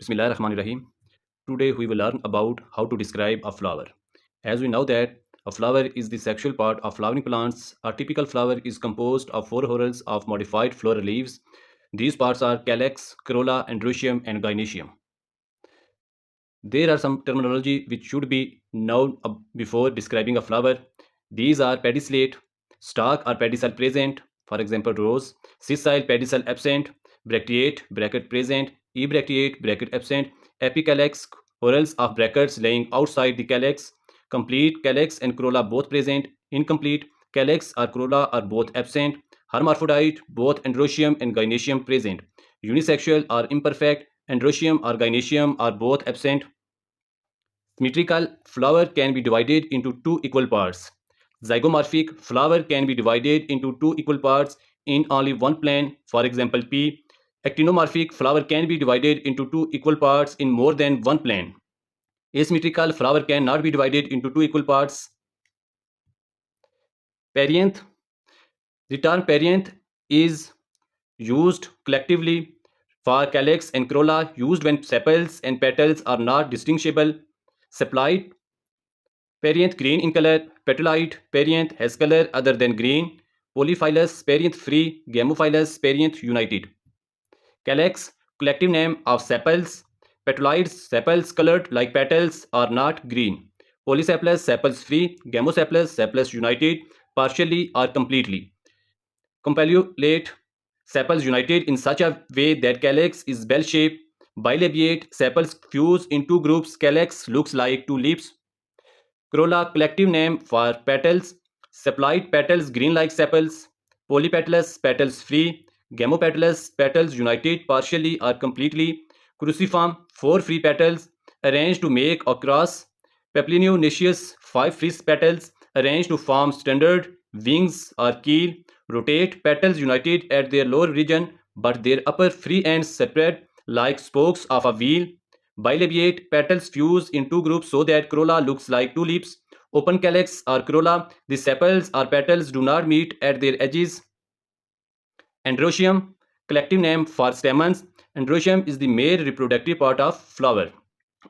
Bismillahirrahmanirrahim. Today we will learn about how to describe a flower. As we know that a flower is the sexual part of flowering plants. A typical flower is composed of four whorls of modified floral leaves. These parts are calyx, corolla, androecium, and gynoecium. There are some terminology which should be known before describing a flower. These are pedicellate, stalk or pedicel present, for example rose, sessile pedicel absent, bracteate bracket present, ebracteate bracket absent, apicalyx, whorls of brackets laying outside the calyx, complete calyx and corolla both present, incomplete calyx or corolla are both absent, hermaphrodite, both androecium and gynoecium present, unisexual or imperfect, androecium or gynoecium are both absent. Symmetrical flower can be divided into two equal parts. Zygomorphic flower can be divided into two equal parts in only one plane, for example P. Actinomorphic flower can be divided into two equal parts in more than one plane. Asymmetrical flower cannot be divided into two equal parts. Perianth. The term perianth is used collectively for calyx and corolla, used when sepals and petals are not distinguishable. Sepalite perianth green in color, petaloid perianth has color other than green, polyphylous perianth free, gamophylous perianth united. Calyx, collective name of sepals, petaloids, sepals colored like petals are not green. Polysepalous, sepals free, gamosepalous, sepals united, partially or completely. Compellulate, sepals united in such a way that calyx is bell-shaped. Bilabiate, sepals fuse in two groups, calyx looks like two leaves. Corolla, collective name for petals. Sepalite petals green like sepals. Polypetalous, petals free. Gamopetalous, petals united partially or completely. Cruciform, four free petals arranged to make a cross. Papilionaceous, five free petals arranged to form standard wings or keel. Rotate, petals united at their lower region but their upper free ends separate like spokes of a wheel. Bilabiate, petals fuse in two groups so that corolla looks like two leaves. Open calyx or corolla, the sepals or petals do not meet at their edges. Androecium, collective name for stamens. Androecium is the male reproductive part of flower.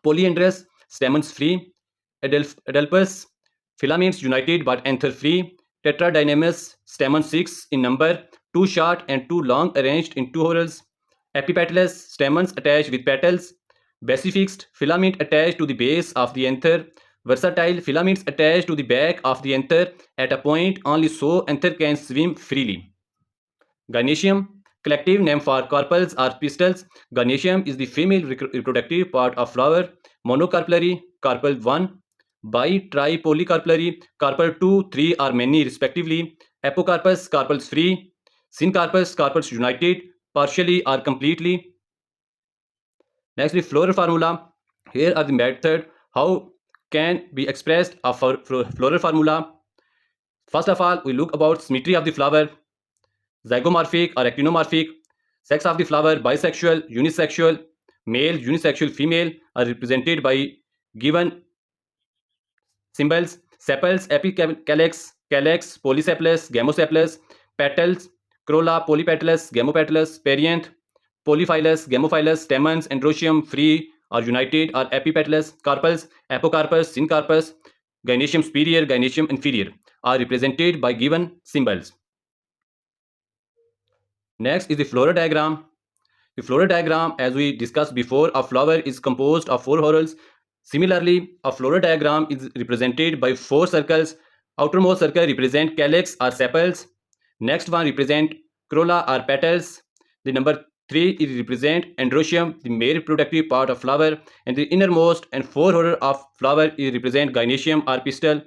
Polyandrous, stamens free. Adelphus, filaments united but anther free. Tetradynamous, stamens 6 in number, two short and two long arranged in two whorls. Epipetalous, stamens attached with petals. Basifixed, filament attached to the base of the anther. Versatile, filaments attached to the back of the anther at a point only so anther can swim freely. Gynoecium, collective name for carpels or pistils. Gynoecium is the female reproductive part of flower. Monocarpellary, carpel 1. Bi-tripolycarpellary, carpel 2, 3 or many respectively. Apocarpus, carpels free. Syncarpus, carpels united, partially or completely. Next, the floral formula. Here are the method how can be expressed a floral formula. First of all, we look about symmetry of the flower. Zygomorphic or actinomorphic. Sex of the flower, bisexual, unisexual, male, unisexual, female are represented by given symbols. Sepals, apicalyx, calyx, polysepalous, gamosepalous, petals, corolla, polypetalous, gamopetalous, perianth, polyphylous, gamophylous, stamens, androecium, free or united or epipetalous, carpels, apocarpus, syncarpus, gynoecium superior, gynoecium inferior are represented by given symbols. Next is the floral diagram. The floral diagram, as we discussed before, a flower is composed of four whorls. Similarly, a floral diagram is represented by four circles. Outermost circle represent calyx or sepals. Next one represent corolla or petals. The number 3 is represent androecium, the male reproductive part of flower, and the innermost and four whorl of flower is represent gynoecium or pistil.